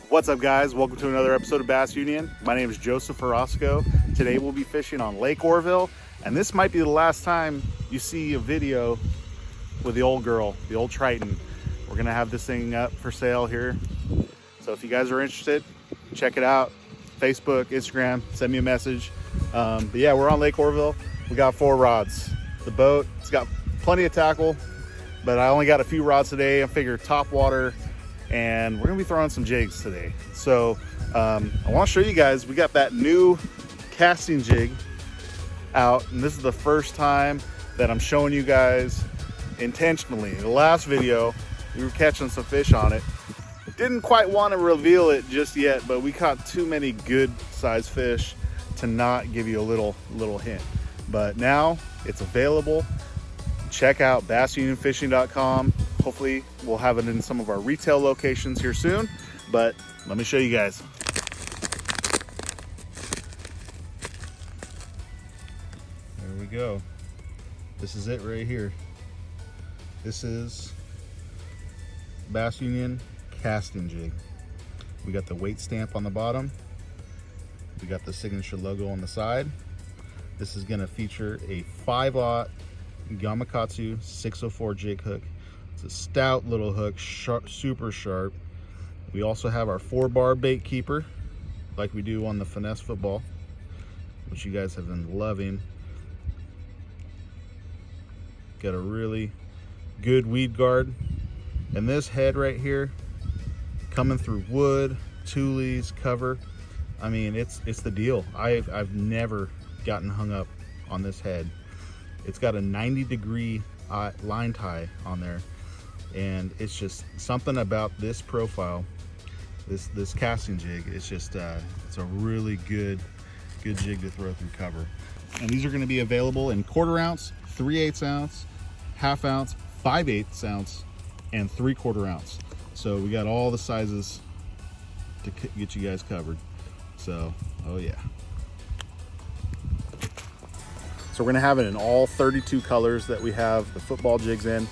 What's up, guys? Welcome to another episode of Bass Union. My name is Joseph Orozco. Today we'll be fishing on Lake Oroville, and this might be the last time you see a video with the old girl, the old Triton. We're gonna have this thing up for sale here. So if you guys are interested, check it out. Facebook, Instagram, send me a message. But yeah, we're on Lake Oroville. We got 4 rods. The boat, it's got plenty of tackle, but I only got a few rods today. I figured top water, and we're gonna be throwing some jigs today. So I wanna show you guys, we got that new casting jig out, and this is the first time that I'm showing you guys intentionally. In the last video, we were catching some fish on it. Didn't quite want to reveal it just yet, but we caught too many good sized fish to not give you a little hint. But now it's available. Check out bassunionfishing.com. Hopefully we'll have it in some of our retail locations here soon, but let me show you guys. There we go. This is it right here. This is Bass Union casting jig. We got the weight stamp on the bottom. We got the signature logo on the side. This is gonna feature a 5/0 Gamakatsu 604 jig hook. It's a stout little hook, sharp, super sharp. We also have our 4-bar bait keeper, like we do on the finesse football, which you guys have been loving. Got a really good weed guard. And this head right here, coming through wood, tules, cover. I mean, it's the deal. I've never gotten hung up on this head. It's got a 90-degree line tie on there, and it's just something about this profile, this casting jig. It's just it's a really good jig to throw through cover. And these are going to be available in 1/4 ounce, 3/8 ounce, 1/2 ounce, 5/8 ounce, and 3/4 ounce. So we got all the sizes to get you guys covered. So, oh yeah. So we're gonna have it in all 32 colors that we have the football jigs in.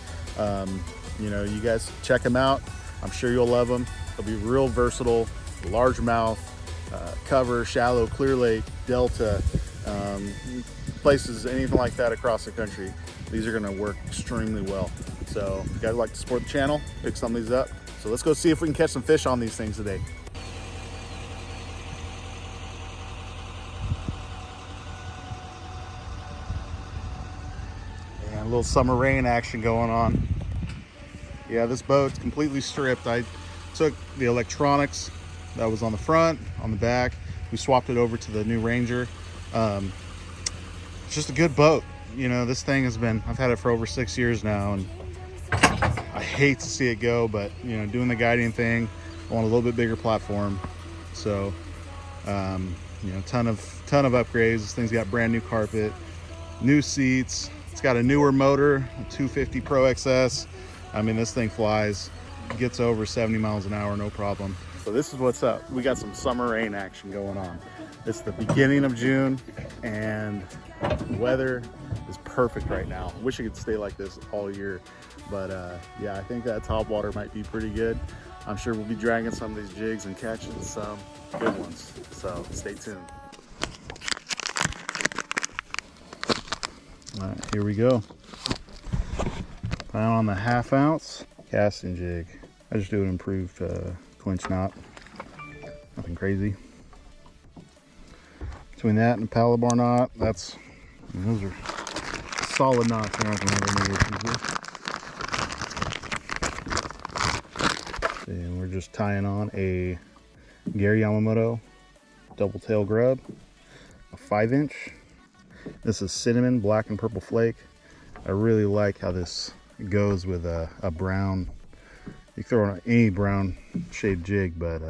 You know, you guys check them out. I'm sure you'll love them. They'll be real versatile, largemouth, cover, shallow, clear lake, delta, places, anything like that across the country. These are gonna work extremely well. So if you guys like to support the channel, pick some of these up. So let's go see if we can catch some fish on these things today. And a little summer rain action going on. Yeah, this boat's completely stripped. I took the electronics that was on the front, on the back. We swapped it over to the new Ranger. It's just a good boat. You know, this thing has been, I've had it for over 6 years now, and I hate to see it go, but you know, doing the guiding thing, I want a little bit bigger platform. So, you know, ton of upgrades. This thing's got brand new carpet, new seats. It's got a newer motor, a 250 Pro XS. I mean, this thing flies, gets over 70 miles an hour, no problem. So this is what's up. We got some summer rain action going on. It's the beginning of June, and the weather is perfect right now. I wish it could stay like this all year, but yeah, I think that top water might be pretty good. I'm sure we'll be dragging some of these jigs and catching some good ones, so stay tuned. All right, here we go. Down on the 1/2 ounce casting jig. I just do an improved clinch knot, nothing crazy. Between that and a paddle bar knot, those are solid knots. They're not gonna have any issues with. And we're just tying on a Gary Yamamoto double tail grub, a 5-inch. This is cinnamon, black and purple flake. I really like how this goes with a brown. You can throw on any brown shade jig, but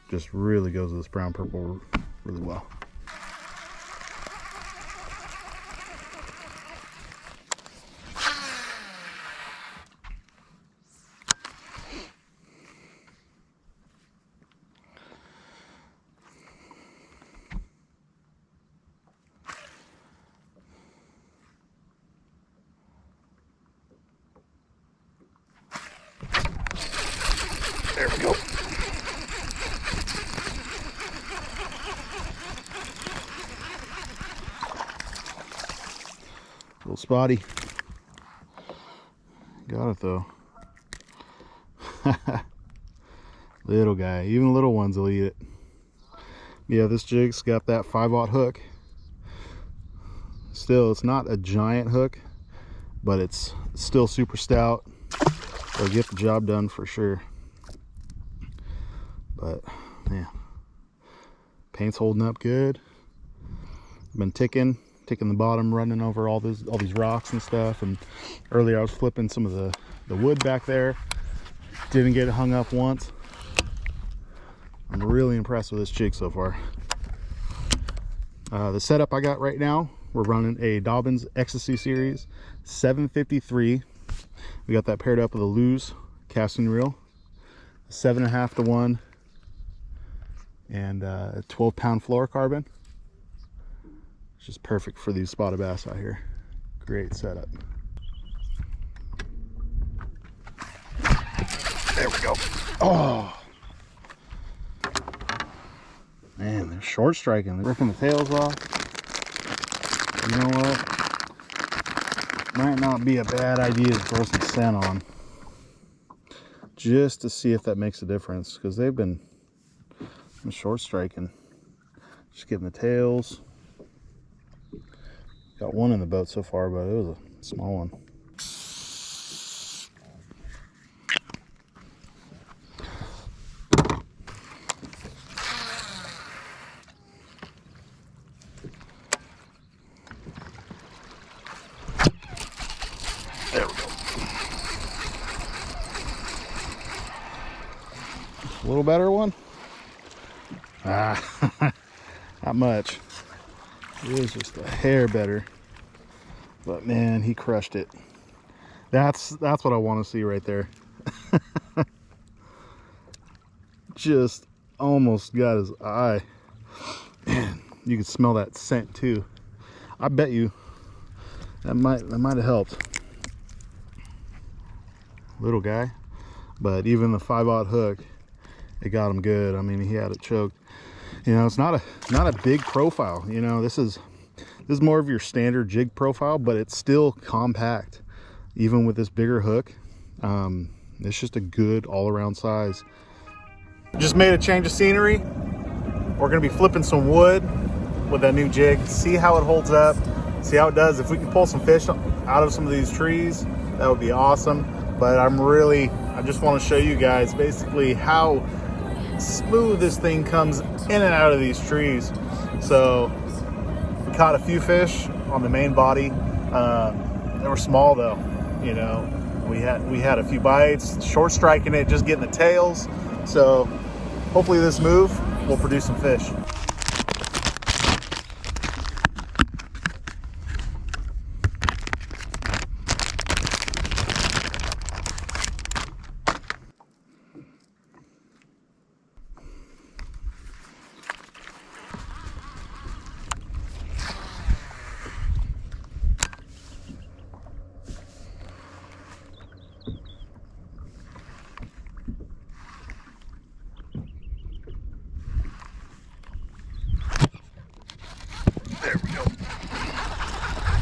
just really goes with this brown purple really well. There we go. Little spotty. Got it though. Little guy. Even little ones will eat it. Yeah, this jig's got that 5/0 hook. Still, it's not a giant hook, but it's still super stout. It'll get the job done for sure. But yeah, paint's holding up good. Been ticking the bottom, running over all these rocks and stuff. And earlier I was flipping some of the wood back there. Didn't get it hung up once. I'm really impressed with this jig so far. The setup I got right now, we're running a Dobbins Ecstasy Series 753. We got that paired up with a Lew's casting reel, 7.5 to 1, and a 12-pound fluorocarbon. It's just perfect for these spotted bass out here. Great setup. There we go. Oh man, they're short striking. They're ripping the tails off. You know what? Might not be a bad idea to throw some scent on, just to see if that makes a difference, because they've been short striking. Just getting the tails. Got one in the boat so far, but it was a small one. There we go. A little better one? Ah, not much. It was just a hair better. But man, he crushed it. That's what I want to see right there. Just almost got his eye. Man, you can smell that scent too. I bet you that might have helped. Little guy, but even the 5/0 hook, it got him good. I mean, he had it choked. You know, it's not a big profile. You know, this is more of your standard jig profile, but it's still compact, even with this bigger hook. It's just a good all-around size. Just made a change of scenery. We're gonna be flipping some wood with that new jig. See how it holds up. See how it does. If we can pull some fish out of some of these trees, that would be awesome. But I just want to show you guys basically how smooth this thing comes in and out of these trees. So we caught a few fish on the main body. They were small though. You know, we had a few bites, short striking it, just getting the tails. So hopefully this move will produce some fish.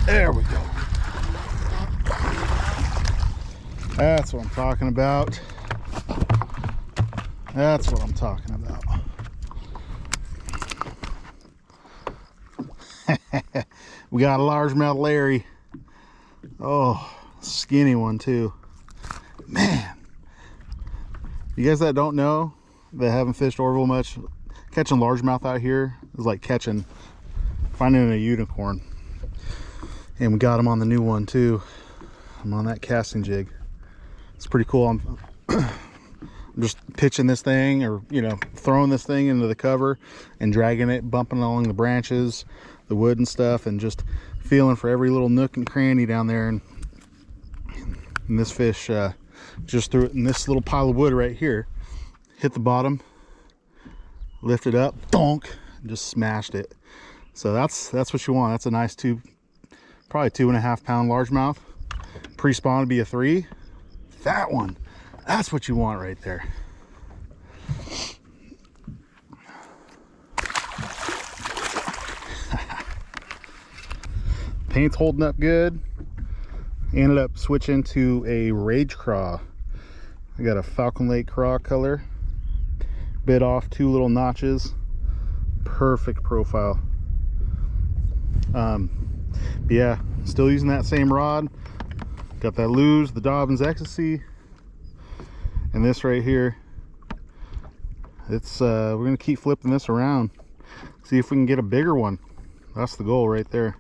There we go. That's what I'm talking about. That's what I'm talking about. We got a largemouth Larry. Oh, skinny one too. Man, you guys that don't know, that haven't fished Orville much, catching largemouth out here is like finding a unicorn. And we got him on the new one too. I'm on that casting jig. It's pretty cool. I'm just pitching this thing, or you know, throwing this thing into the cover and dragging it, bumping along the branches, the wood and stuff, and just feeling for every little nook and cranny down there. And this fish just threw it in this little pile of wood right here, hit the bottom, lifted up, donk, and just smashed it. So that's what you want. That's a nice probably 2.5 pound largemouth. Pre-spawn would be a 3. That one, that's what you want right there. paint's holding up good. Ended up switching to a Rage Craw. I got a Falcon Lake Craw color. Bit off 2 little notches. Perfect profile. But yeah, still using that same rod. Got that Lew's, the Dobbins Ecstasy, and this right here. It's we're gonna keep flipping this around, see if we can get a bigger one. That's the goal right there.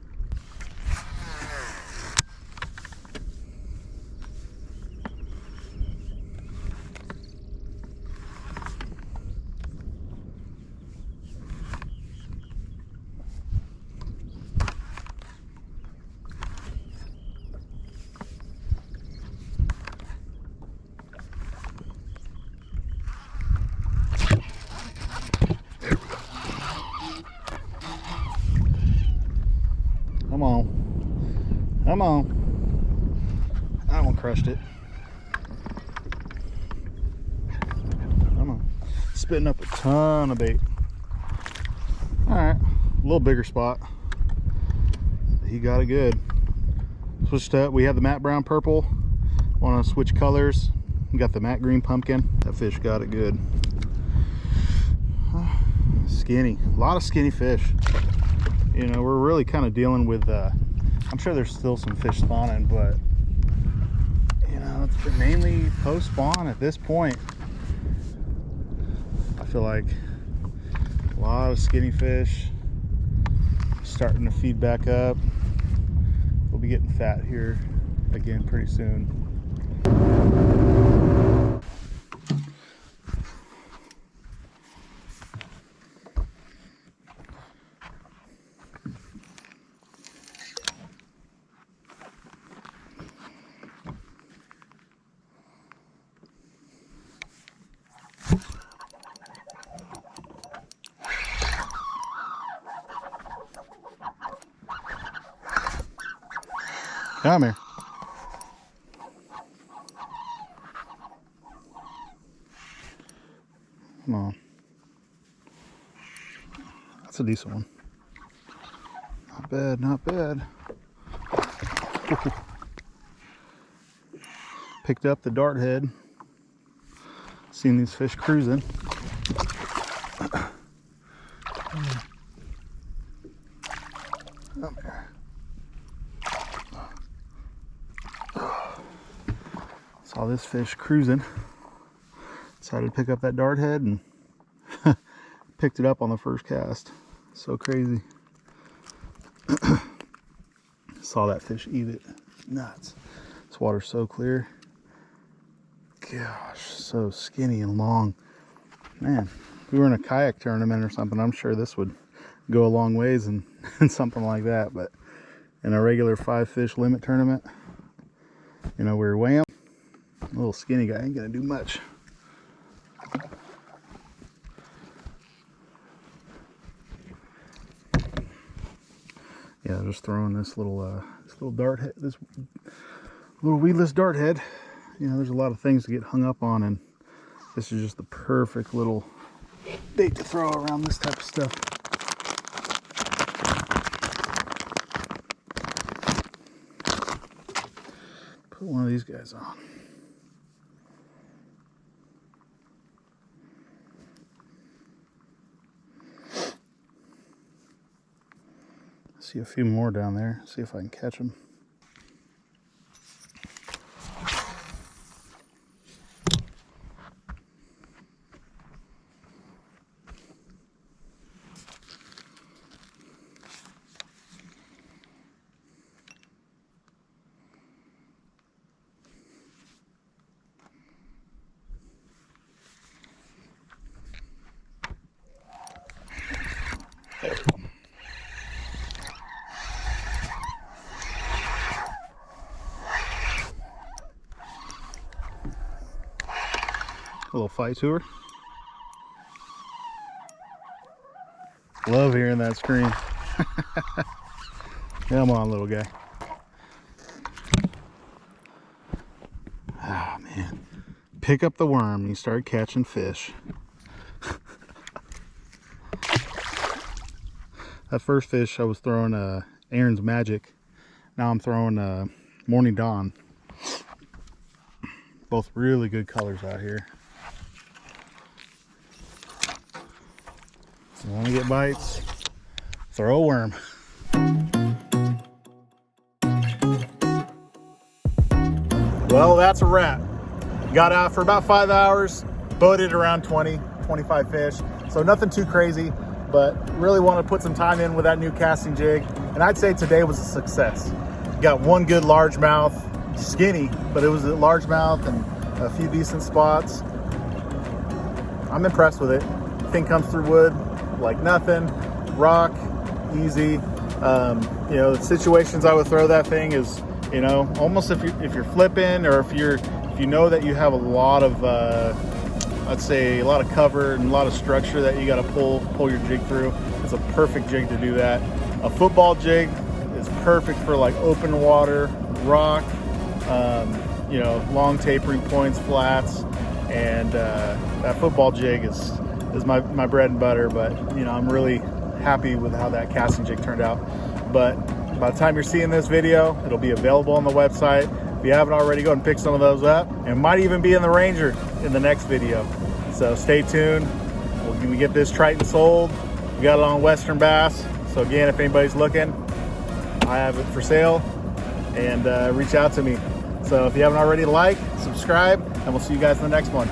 Come on. Come on. That one crushed it. Come on. Spitting up a ton of bait. Alright. A little bigger spot. He got it good. Switched up. We had the matte brown purple. Want to switch colors. We got the matte green pumpkin. That fish got it good. Skinny. A lot of skinny fish. You know, we're really kind of dealing with, I'm sure there's still some fish spawning, but, you know, it's mainly post-spawn at this point. I feel like a lot of skinny fish starting to feed back up. We'll be getting fat here again pretty soon. Come here. Come on. That's a decent one. Not bad, not bad. Picked up the dart head. Seen these fish cruising. Come here. Saw this fish cruising. Decided to pick up that dart head and picked it up on the first cast. So crazy. Saw that fish eat it. Nuts. This water's so clear. Gosh, so skinny and long. Man, if we were in a kayak tournament or something, I'm sure this would go a long ways in something like that. But in a regular 5-fish limit tournament, you know, we're weighing. A little skinny guy ain't gonna do much. Yeah, just throwing this little dart head, this little weedless dart head. You know, there's a lot of things to get hung up on, and this is just the perfect little bait to throw around this type of stuff. Put one of these guys on. See a few more down there. See if I can catch them. There we go. A little fight to her. Love hearing that scream. Come on, little guy. Ah, man. Pick up the worm and you start catching fish. That first fish I was throwing Aaron's Magic Now I'm throwing Morning Dawn. Both really good colors out here. So when we get bites, throw a worm. Well, that's a wrap. Got out for about 5 hours, boated around 20, 25 fish. So nothing too crazy, but really want to put some time in with that new casting jig. And I'd say today was a success. Got one good largemouth, skinny, but it was a largemouth and a few decent spots. I'm impressed with it. Thing comes through wood like nothing, rock, easy. You know, the situations I would throw that thing is, you know, almost if you're flipping, or if you know that you have a lot of I'd say a lot of cover and a lot of structure that you got to pull your jig through, it's a perfect jig to do that. A football jig is perfect for like open water, rock, you know, long tapering points, flats, and that football jig is my bread and butter. But you know, I'm really happy with how that casting jig turned out. But by the time you're seeing this video, it'll be available on the website. If you haven't already, go and pick some of those up, and might even be in the Ranger in the next video. So stay tuned. We get this Triton sold. We got it on Western Bass. So again, if anybody's looking, I have it for sale, and reach out to me. So if you haven't already, like, subscribe, and we'll see you guys in the next one.